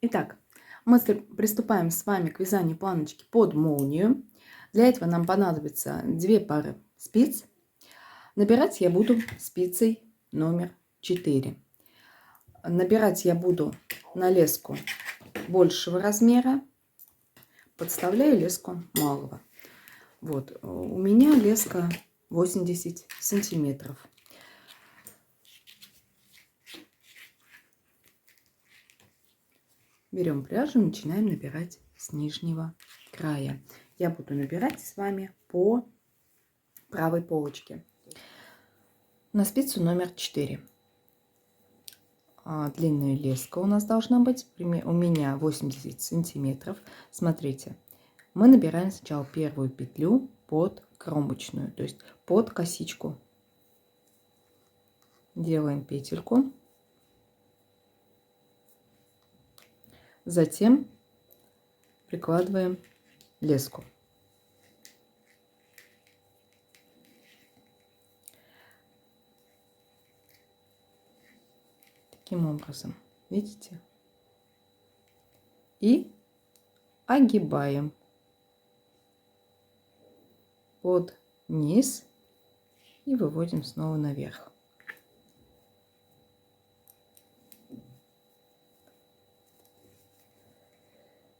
Итак, мы приступаем с вами к вязанию планочки под молнию. Для этого нам понадобится 2 пары спиц. Набирать я буду спицей номер 4. Набирать я буду на леску большего размера, подставляю леску малого. Вот, у меня леска 80 сантиметров. Берем пряжу и начинаем набирать с нижнего края. Я буду набирать с вами по правой полочке на спицу номер 4. Длинная леска у нас должна быть, у меня 80 сантиметров. Смотрите, мы набираем сначала первую петлю под кромочную, то есть под косичку. Делаем петельку, затем прикладываем леску. Таким образом, видите? И огибаем под низ и выводим снова наверх.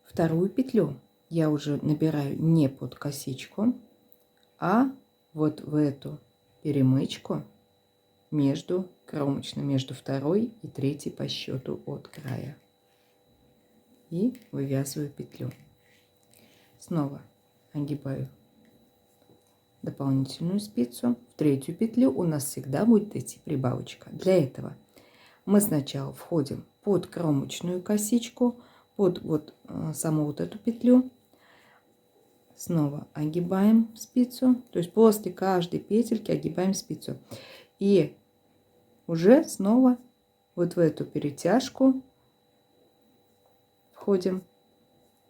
Вторую петлю я уже набираю не под косичку, а вот в эту перемычку между кромочной, между второй и третьей по счету от края. И вывязываю петлю. Снова огибаю дополнительную спицу. В третью петлю у нас всегда будет идти прибавочка. Для этого мы сначала входим под кромочную косичку, под вот саму вот эту петлю. Снова огибаем спицу, то есть после каждой петельки огибаем спицу. И уже снова вот в эту перетяжку входим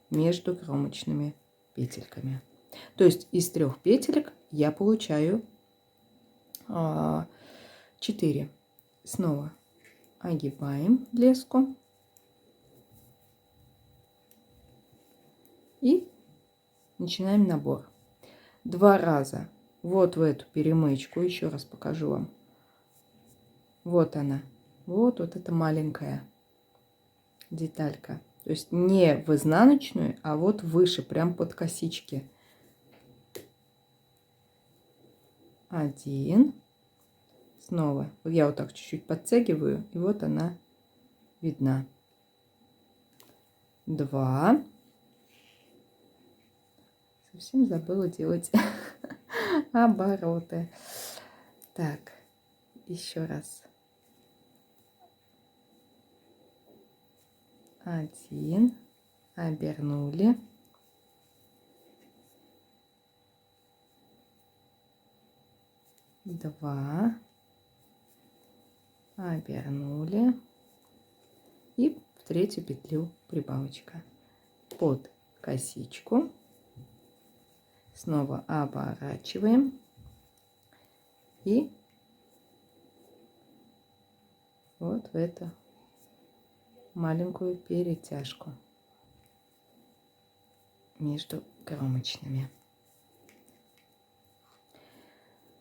между кромочными петельками. То есть из 3 петелек я получаю 4. Снова огибаем леску и начинаем набор. 2 раза вот в эту перемычку, еще раз покажу вам. Вот она, вот эта маленькая деталька. То есть не в изнаночную, а вот выше, прям под косички. 1. Снова я вот так чуть-чуть подтягиваю, и вот она видна. 2. Совсем забыла делать обороты. Так, еще раз. 1. Обернули. 2. Обернули. И в третью петлю прибавочка. Под косичку. Снова оборачиваем. И вот в эту маленькую перетяжку между кромочными.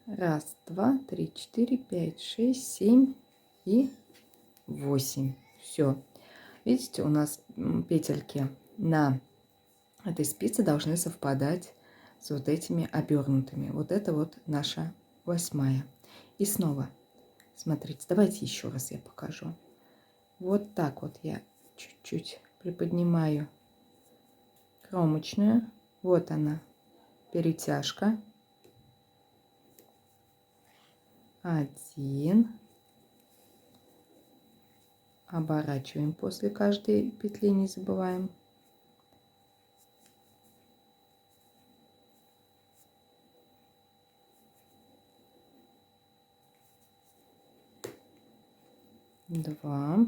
1, 2, 3, 4, 5, 6, 7 и 8. Все. Видите, у нас петельки на этой спице должны совпадать с вот этими обернутыми. Вот это вот наша 8. И снова, смотрите, давайте еще раз я покажу. Вот так вот я чуть-чуть приподнимаю кромочную. Вот она, перетяжка. 1. Оборачиваем после каждой петли, не забываем. 2.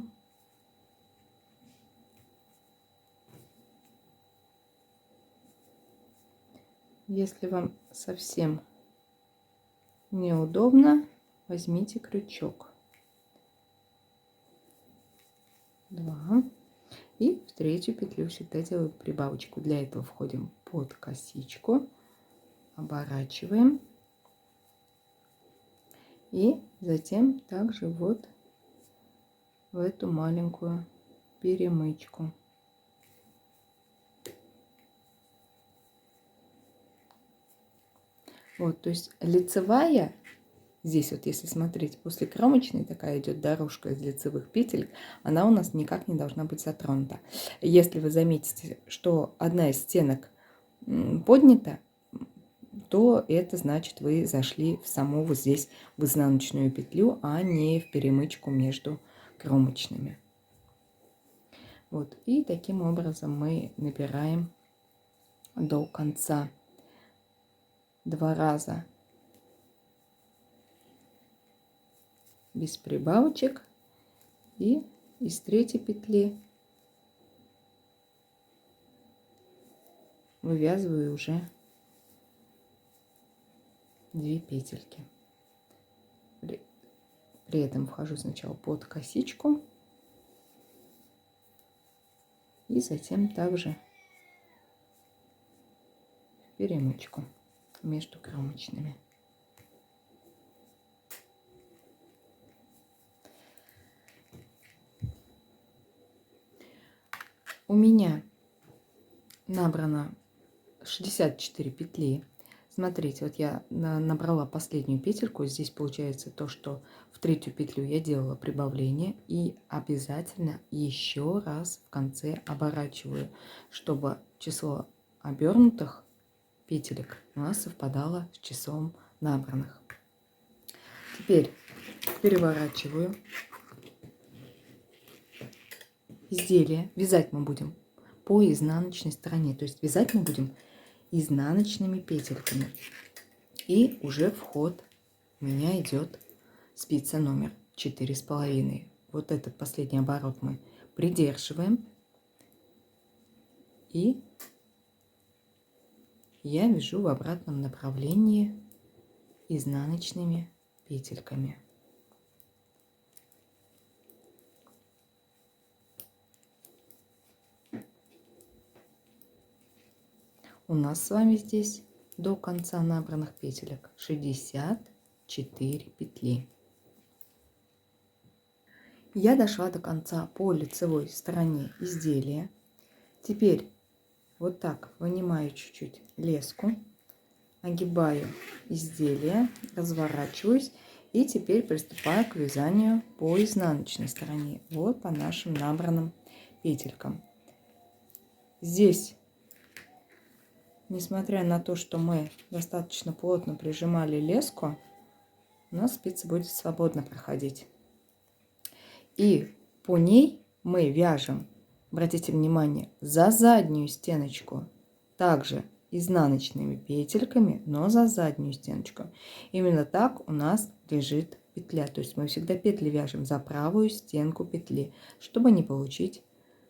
Если вам совсем неудобно, возьмите крючок. 2. И в третью петлю всегда делаю прибавочку. Для этого входим под косичку, оборачиваем. И затем также вот в эту маленькую перемычку. Вот, то есть лицевая, здесь вот если смотреть, после кромочной такая идет дорожка из лицевых петель, она у нас никак не должна быть затронута. Если вы заметите, что одна из стенок поднята, то это значит, вы зашли в саму вот здесь в изнаночную петлю, а не в перемычку между кромочными. Вот, и таким образом мы набираем до конца 2 раза без прибавочек, и из третьей петли вывязываю уже 2 петельки. При этом вхожу сначала под косичку и затем также в перемычку между кромочными. У меня набрано 64 петли. Смотрите, вот я набрала последнюю петельку. Здесь получается то, что в третью петлю я делала прибавление. И обязательно еще раз в конце оборачиваю, чтобы число обернутых петелек у нас совпадало с числом набранных. Теперь переворачиваю изделие. Вязать мы будем по изнаночной стороне. То есть вязать мы будем изнаночными петельками. И уже в ход у меня идет спица номер 4,5. Вот этот последний оборот мы придерживаем. И я вяжу в обратном направлении изнаночными петельками. У нас с вами здесь до конца набранных петелек 64 петли. Я дошла до конца по лицевой стороне изделия. Теперь вот так вынимаю чуть-чуть леску, огибаю изделие, разворачиваюсь и теперь приступаю к вязанию по изнаночной стороне. Вот по нашим набранным петелькам. Здесь, несмотря на то, что мы достаточно плотно прижимали леску, у нас спица будет свободно проходить. И по ней мы вяжем, обратите внимание, за заднюю стеночку также изнаночными петельками, но за заднюю стеночку. Именно так у нас лежит петля. То есть мы всегда петли вяжем за правую стенку петли, чтобы не получить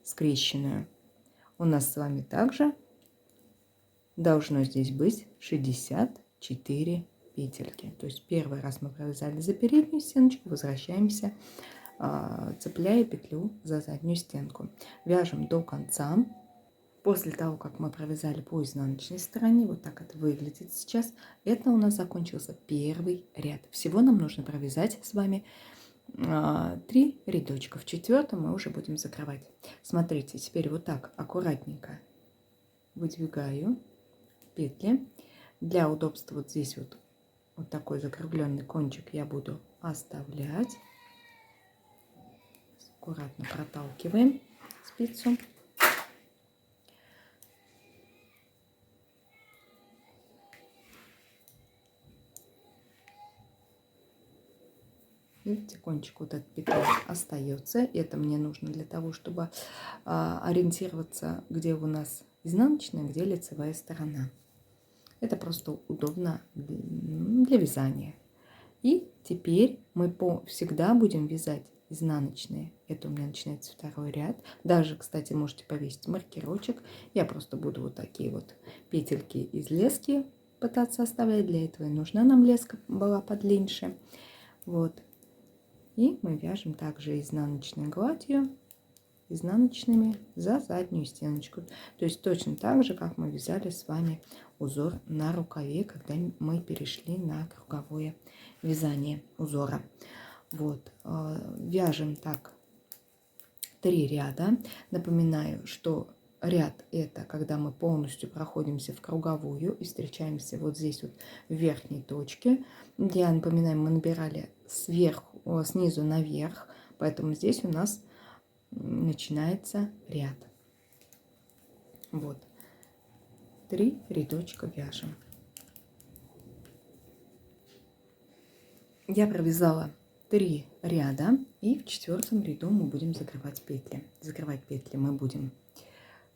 скрещенную. У нас с вами также должно здесь быть 64 петельки. То есть первый раз мы провязали за переднюю стеночку, возвращаемся, цепляя петлю за заднюю стенку. Вяжем до конца. После того, как мы провязали по изнаночной стороне, вот так это выглядит сейчас, это у нас закончился первый ряд. Всего нам нужно провязать с вами 3 рядочка. В 4-м мы уже будем закрывать. Смотрите, теперь вот так аккуратненько выдвигаю петли. Для удобства вот здесь вот такой закругленный кончик я буду оставлять. Аккуратно проталкиваем спицу. Видите, кончик вот этот петли остается. Это мне нужно для того, чтобы ориентироваться, где у нас изнаночная, где лицевая сторона. Это просто удобно для вязания. И теперь мы всегда будем вязать изнаночные. Это у меня начинается второй ряд. Даже, кстати, можете повесить маркерочек. Я просто буду вот такие вот петельки из лески пытаться оставлять. Для этого и нужна нам леска была подлиннее. Вот. И мы вяжем также изнаночной гладью изнаночными за заднюю стеночку. То есть точно так же, как мы вязали с вами узор на рукаве, когда мы перешли на круговое вязание узора. Вот, вяжем так 3 ряда. Напоминаю, что ряд это когда мы полностью проходимся в круговую и встречаемся вот здесь вот в верхней точке. Я напоминаю, мы набирали снизу наверх, поэтому здесь у нас начинается ряд. Вот 3 рядочка вяжем. Я провязала 3 ряда, и в 4 ряду мы будем закрывать петли. Закрывать петли мы будем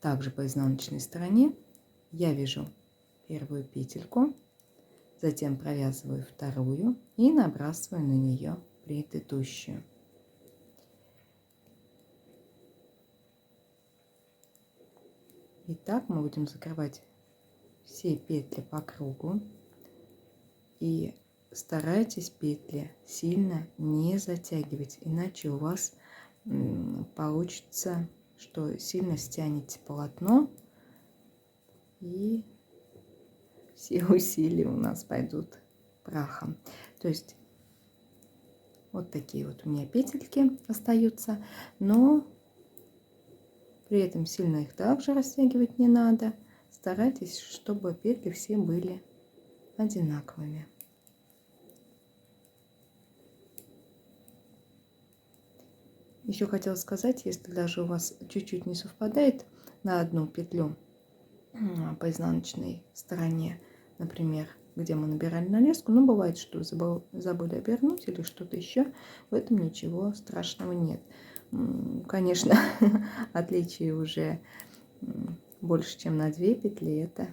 также по изнаночной стороне. Я вяжу первую петельку, затем провязываю вторую и набрасываю на нее предыдущую. И так мы будем закрывать все петли по кругу. И старайтесь петли сильно не затягивать, иначе у вас получится, что сильно стянете полотно, и все усилия у нас пойдут прахом. То есть вот такие вот у меня петельки остаются, но при этом сильно их также растягивать не надо. Старайтесь, чтобы петли все были одинаковыми. Еще хотела сказать, если даже у вас чуть-чуть не совпадает на одну петлю по изнаночной стороне, например, где мы набирали на леску, но бывает, что забыли обернуть или что-то еще, в этом ничего страшного нет. Конечно, отличие уже больше, чем на 2 петли, это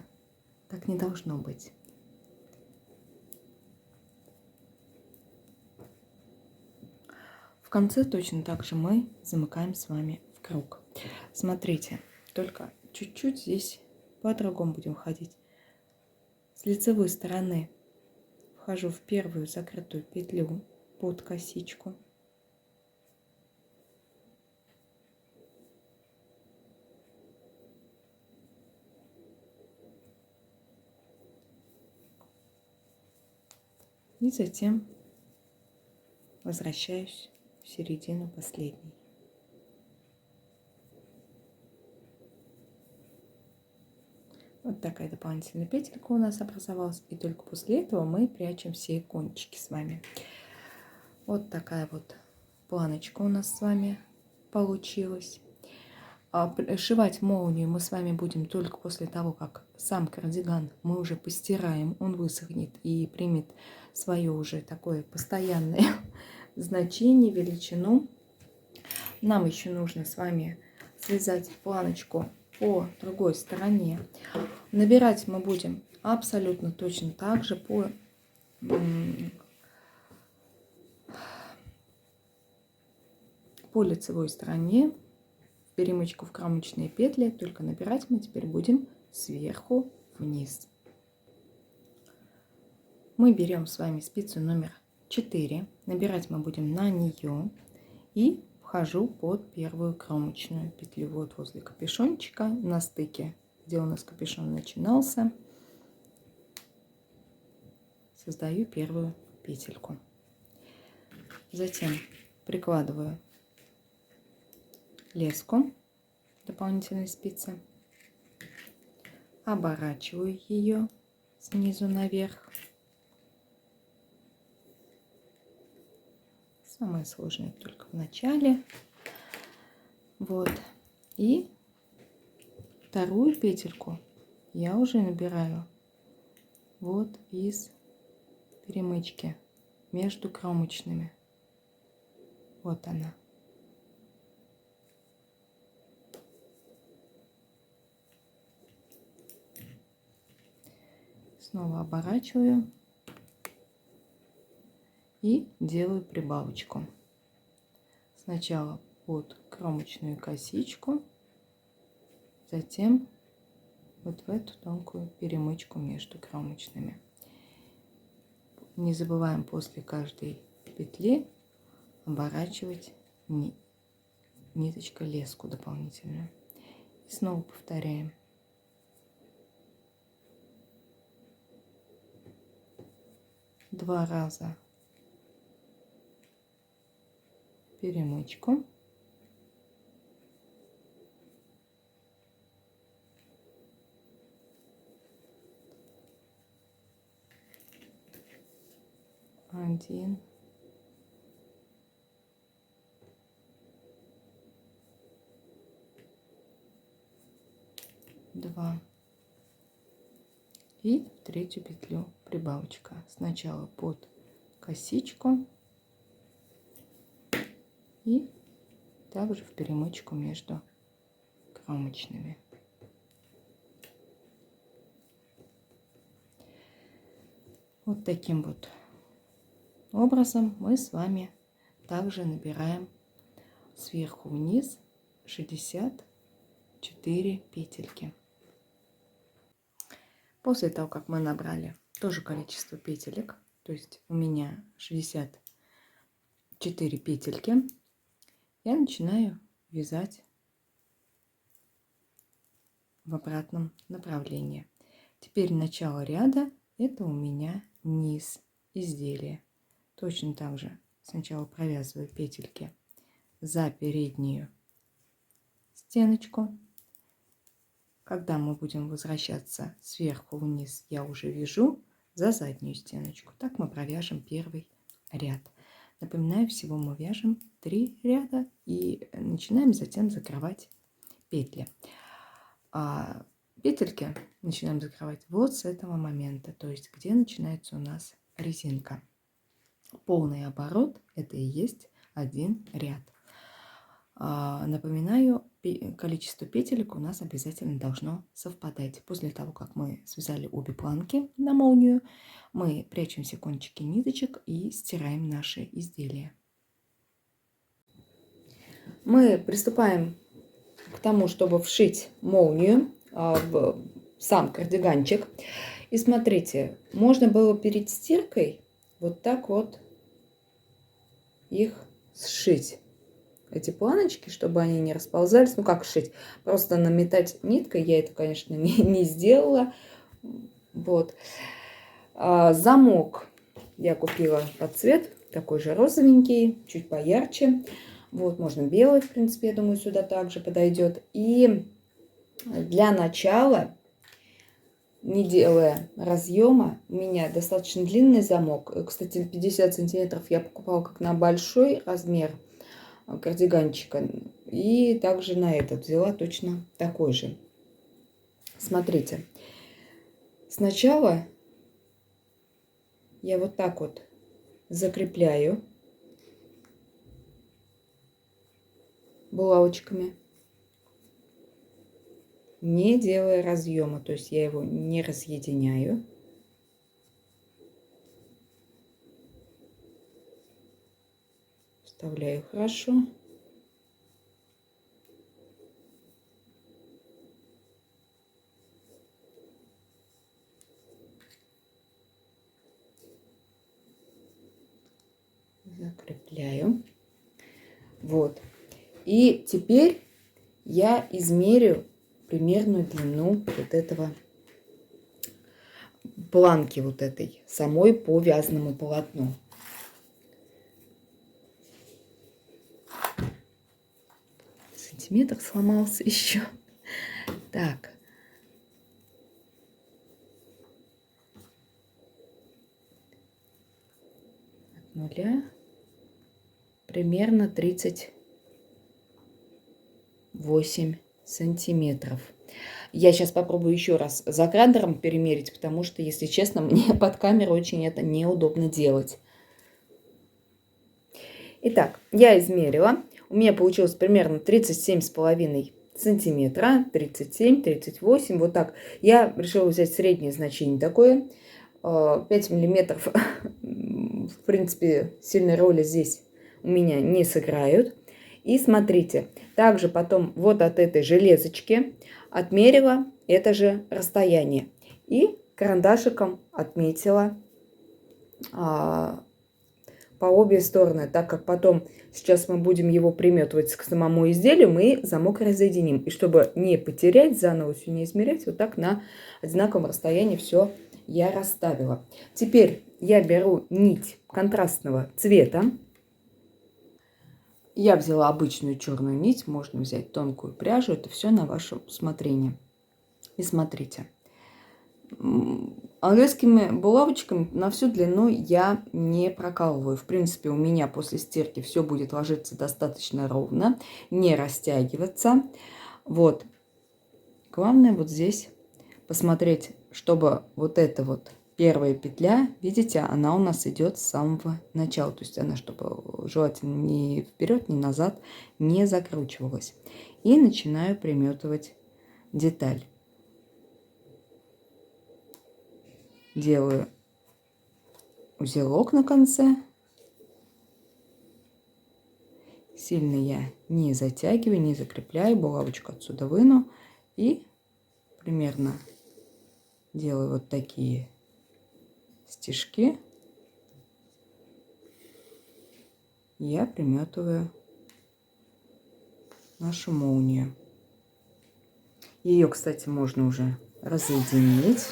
так не должно быть. В конце точно так же мы замыкаем с вами в круг. Смотрите, только чуть-чуть здесь по-другому будем ходить. С лицевой стороны вхожу в первую закрытую петлю под косичку. И затем возвращаюсь в середину последней. Вот такая дополнительная петелька у нас образовалась. И только после этого мы прячем все кончики с вами. Вот такая вот планочка у нас с вами получилась. Сшивать молнию мы с вами будем только после того, как сам кардиган мы уже постираем, он высохнет и примет свое уже такое постоянное значение, величину. Нам еще нужно с вами связать планочку по другой стороне. Набирать мы будем абсолютно точно так же по лицевой стороне, в перемычку в кромочные петли, только набирать мы теперь будем сверху вниз. Мы берем с вами спицу номер 4, набирать мы будем на нее и вхожу под первую кромочную петлю, вот возле капюшончика, на стыке, где у нас капюшон начинался, создаю первую петельку. Затем прикладываю леску дополнительной спицы, оборачиваю ее снизу наверх. Самое сложное только в начале. Вот. И вторую петельку я уже набираю вот из перемычки между кромочными. Вот она. Снова оборачиваю и делаю прибавочку. Сначала под кромочную косичку, затем вот в эту тонкую перемычку между кромочными. Не забываем после каждой петли оборачивать ниточкой леску дополнительную. И снова повторяем. Два раза перемычку. Один. Два. И в третью петлю прибавочка. Сначала под косичку и также в перемычку между кромочными. Вот таким вот образом мы с вами также набираем сверху вниз 64 петельки. После того, как мы набрали то же количество петелек, то есть у меня 64 петельки, я начинаю вязать в обратном направлении. Теперь начало ряда — это у меня низ изделия. Точно так же сначала провязываю петельки за переднюю стеночку. Когда мы будем возвращаться сверху вниз, я уже вяжу за заднюю стеночку. Так мы провяжем первый ряд. Напоминаю, всего мы вяжем 3 ряда и начинаем затем закрывать петли. А петельки начинаем закрывать вот с этого момента, то есть где начинается у нас резинка. Полный оборот — это и есть один ряд. Напоминаю, количество петелек у нас обязательно должно совпадать. После того, как мы связали обе планки на молнию, мы прячем все кончики ниточек и стираем наши изделия. Мы приступаем к тому, чтобы вшить молнию в сам кардиганчик. И смотрите, можно было перед стиркой вот так вот их сшить. Эти планочки, чтобы они не расползались. Ну как сшить? Просто наметать ниткой. Я это, конечно, не сделала. Вот. Замок я купила под цвет. Такой же розовенький, чуть поярче. Вот, можно белый, в принципе, я думаю, сюда также подойдет. И для начала, не делая разъема, у меня достаточно длинный замок. Кстати, 50 сантиметров я покупала как на большой размер кардиганчика. И также на этот взяла точно такой же. Смотрите. Сначала я вот так вот закрепляю булавочками, не делая разъема, то есть я его не разъединяю. Вставляю хорошо. Закрепляю. Вот. И теперь я измерю примерную длину вот этого планки, вот этой самой по вязаному полотну. Сантиметр сломался еще. Так. От нуля примерно 38 сантиметров. Я сейчас попробую еще раз за кадром перемерить, потому что, если честно, мне под камерой очень это неудобно делать. Итак, я измерила. У меня получилось примерно 37,5 сантиметра. 37, 38, вот так. Я решила взять среднее значение такое. 5 миллиметров, в принципе, сильной роли здесь у меня не сыграют. И смотрите, также потом вот от этой железочки отмерила это же расстояние. И карандашиком отметила по обе стороны, так как потом сейчас мы будем его приметывать к самому изделию, мы замок разъединим. И чтобы не потерять, заново все не измерять, вот так на одинаковом расстоянии все я расставила. Теперь я беру нить контрастного цвета. Я взяла обычную черную нить, можно взять тонкую пряжу, это все на ваше усмотрение. И смотрите, английскими булавочками на всю длину я не прокалываю. В принципе, у меня после стирки все будет ложиться достаточно ровно, не растягиваться. Вот. Главное вот здесь посмотреть, чтобы вот эта вот первая петля, видите, она у нас идет с самого начала. То есть она, чтобы желательно ни вперед, ни назад не закручивалась. И начинаю приметывать деталь. Делаю узелок на конце. Сильно я не затягиваю, не закрепляю. Булавочку отсюда выну. И примерно делаю вот такие стежки. Я приметываю нашу молнию. Ее, кстати, можно уже разъединить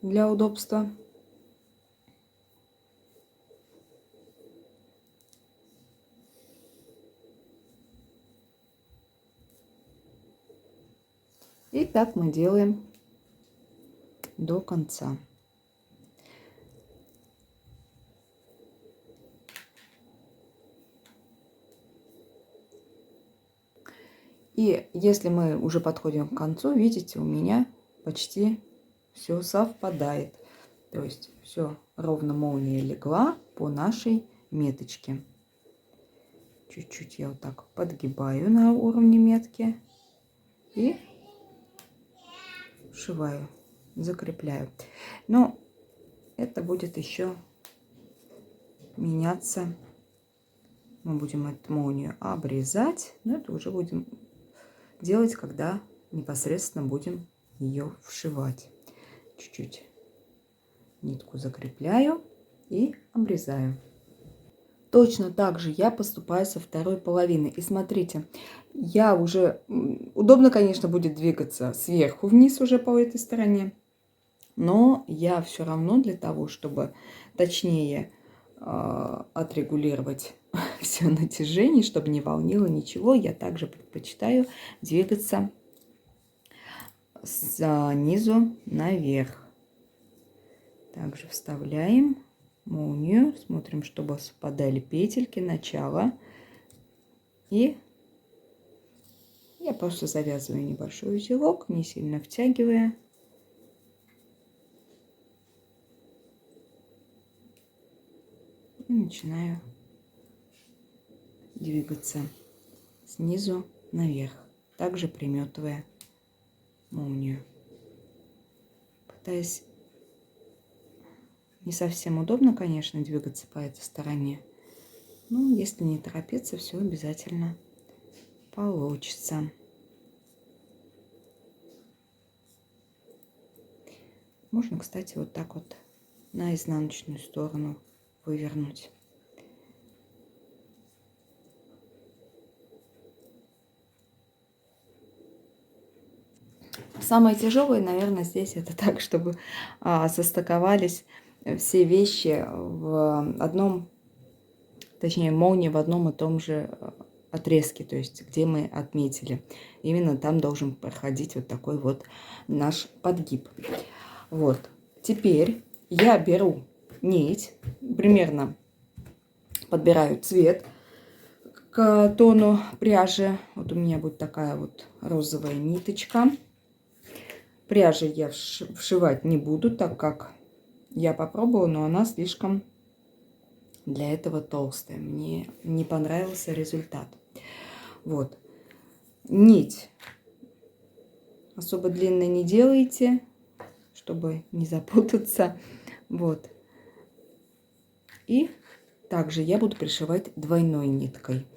для удобства. И так мы делаем до конца. И если мы уже подходим к концу, видите, у меня почти все совпадает. То есть все ровно молния легла по нашей меточке. Чуть-чуть я вот так подгибаю на уровне метки и вшиваю, закрепляю. Но это будет еще меняться. Мы будем эту молнию обрезать, но это уже будем делать, когда непосредственно будем ее вшивать. Чуть-чуть нитку закрепляю и обрезаю. Точно так же я поступаю со второй половиной. И смотрите, я уже... Удобно, конечно, будет двигаться сверху вниз уже по этой стороне. Но я все равно для того, чтобы точнее отрегулировать все натяжение, чтобы не волнило ничего, я также предпочитаю двигаться снизу наверх. Также вставляем молнию, смотрим, чтобы совпадали петельки начала. И я просто завязываю небольшой узелок, не сильно втягивая. И начинаю двигаться снизу наверх, также приметывая молнию. Пытаясь, не совсем удобно, конечно, двигаться по этой стороне, но если не торопиться, все обязательно получится. Можно, кстати, вот так вот на изнаночную сторону вывернуть. Самое тяжелое, наверное, здесь это так, чтобы состыковались все вещи в одном, точнее, молнии в одном и том же отрезке, то есть где мы отметили. Именно там должен проходить вот такой вот наш подгиб. Вот. Теперь я беру нить, примерно подбираю цвет к тону пряжи. Вот у меня будет такая вот розовая ниточка. Пряжи я вшивать не буду, так как я попробовала, но она слишком для этого толстая. Мне не понравился результат. Вот. Нить особо длинной не делайте, чтобы не запутаться. Вот. И также я буду пришивать двойной ниткой.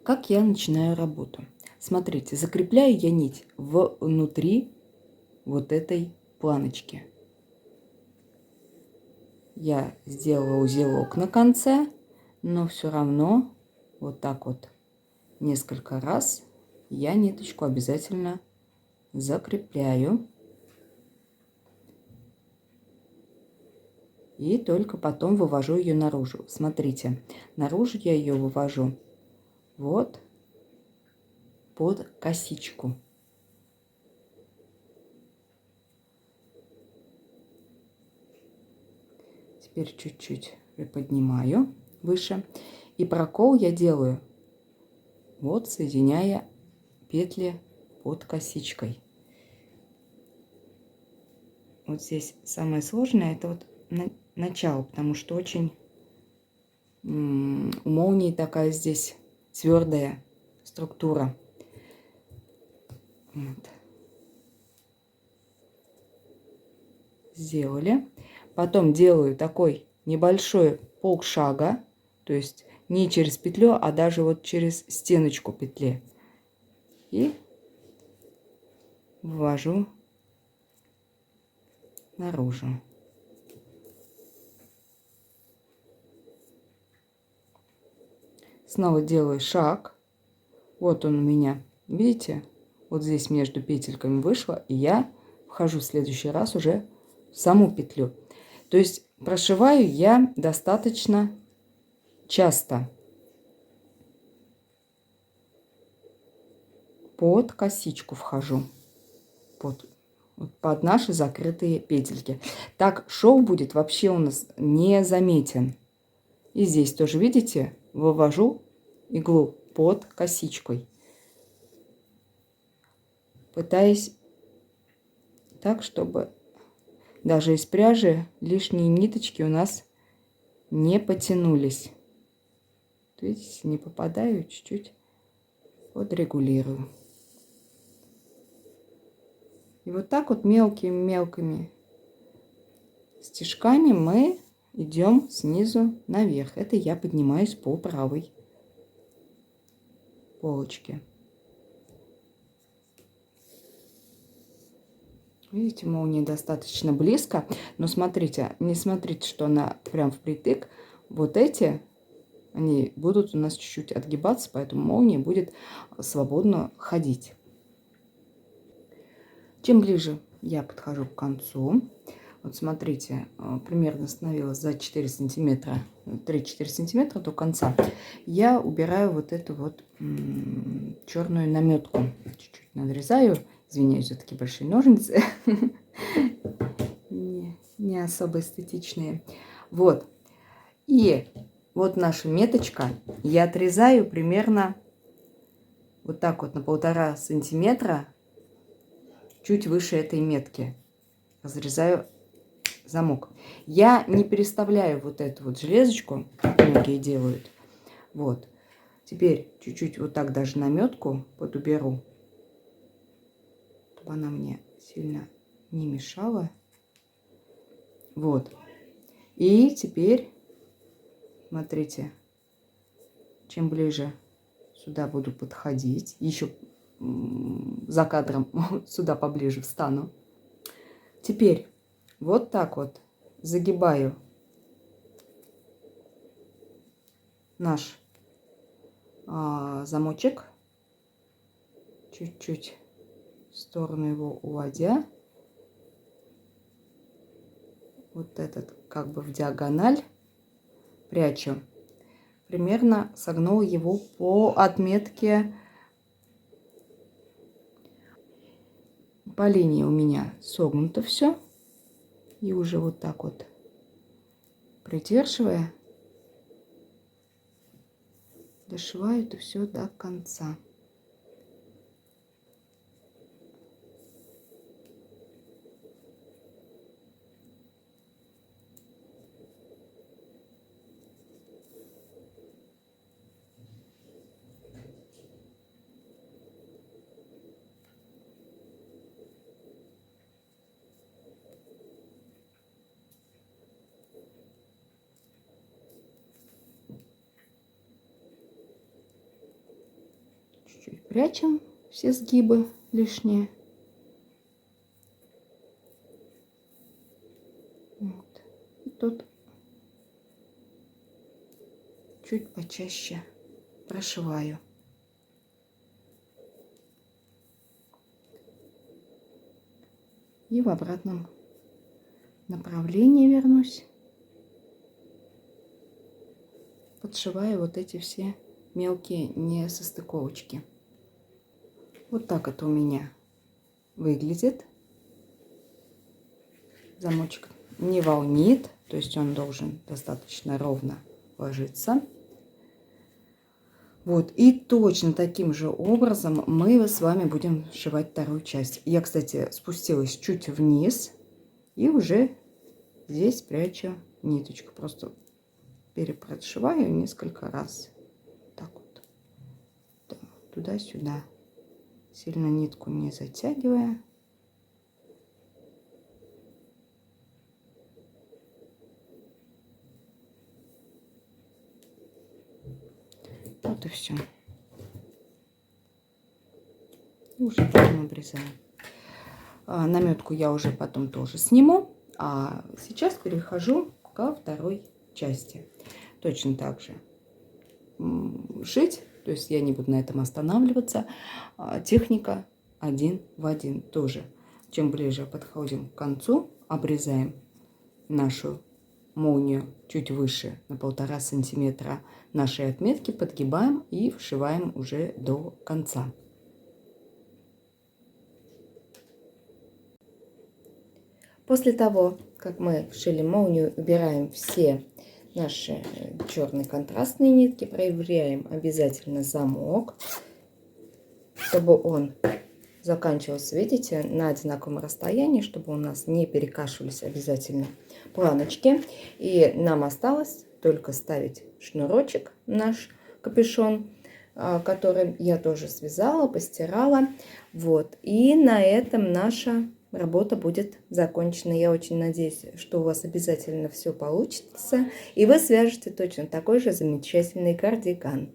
Как я начинаю работу? Смотрите, закрепляю я нить внутри вот этой планочки. я сделала узелок на конце, но все равно вот так вот несколько раз я ниточку обязательно закрепляю. И только потом вывожу ее наружу. Смотрите, наружу я ее вывожу вот под косичку. Теперь чуть-чуть приподнимаю выше. И прокол я делаю вот, соединяя петли под косичкой. Вот здесь самое сложное это вот начало, потому что очень у молнии такая здесь твердая структура. Вот. Сделали. Потом делаю такой небольшой полшага, то есть не через петлю, а даже вот через стеночку петли. И ввожу наружу. Снова делаю шаг. Вот он у меня, видите, вот здесь между петельками вышло, и я вхожу в следующий раз уже в саму петлю. То есть прошиваю я достаточно часто под косичку вхожу, под наши закрытые петельки. Так шов будет вообще у нас не заметен. И здесь тоже, видите, вывожу иглу под косичкой, пытаясь так, чтобы даже из пряжи лишние ниточки у нас не потянулись. Видите, не попадаю, чуть-чуть подрегулирую. И вот так вот мелкими-мелкими стежками мы идем снизу наверх. Это я поднимаюсь по правой полочке. Видите, молния достаточно близко. Но смотрите, не смотрите, что она прям впритык. Вот эти, они будут у нас чуть-чуть отгибаться, поэтому молния будет свободно ходить. Чем ближе я подхожу к концу, вот смотрите, примерно остановилась за 4 сантиметра, 3-4 сантиметра до конца, я убираю вот эту вот черную наметку. Чуть-чуть надрезаю. Извиняюсь за такие большие ножницы. Не особо эстетичные. Вот. И вот наша меточка. Я отрезаю примерно вот так вот на 1,5 сантиметра, чуть выше этой метки. Разрезаю замок. Я не переставляю вот эту вот железочку, как многие делают. Вот. Теперь чуть-чуть вот так даже наметку подуберу, чтобы она мне сильно не мешала. Вот. И теперь, смотрите, чем ближе сюда буду подходить, еще за кадром сюда поближе встану. Теперь вот так вот загибаю наш замочек, чуть-чуть в сторону его уводя. Вот этот как бы в диагональ прячу. Примерно согнула его по отметке. По линии у меня согнуто все. И уже вот так вот придерживая, дошиваю это все до конца. Чуть-чуть прячем все сгибы лишние. Вот. И тут чуть почаще прошиваю. И в обратном направлении вернусь. Подшиваю вот эти все мелкие несостыковочки. Вот так это у меня выглядит. Замочек не волнит, то есть он должен достаточно ровно ложиться. Вот, и точно таким же образом мы с вами будем сшивать вторую часть. Я, кстати, спустилась чуть вниз и уже здесь прячу ниточку. Просто перепрошиваю несколько раз. Так вот. Туда-сюда. Сильно нитку не затягивая. Вот и все. Уже потом обрезаем. Наметку я уже потом тоже сниму. А сейчас перехожу ко второй части. Точно так же шить. То есть я не буду на этом останавливаться. Техника один в один тоже. Чем ближе подходим к концу, обрезаем нашу молнию чуть выше на 1,5 сантиметра нашей отметки, подгибаем и вшиваем уже до конца. После того, как мы вшили молнию, убираем все наши черные контрастные нитки, проверяем обязательно замок, чтобы он заканчивался, видите, на одинаковом расстоянии, чтобы у нас не перекашивались обязательно планочки. И нам осталось только ставить шнурочек, наш капюшон, который я тоже связала, постирала. Вот. И на этом наша работа будет закончена. Я очень надеюсь, что у вас обязательно все получится, и вы свяжете точно такой же замечательный кардиган.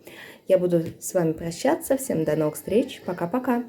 Я буду с вами прощаться. Всем до новых встреч. Пока-пока.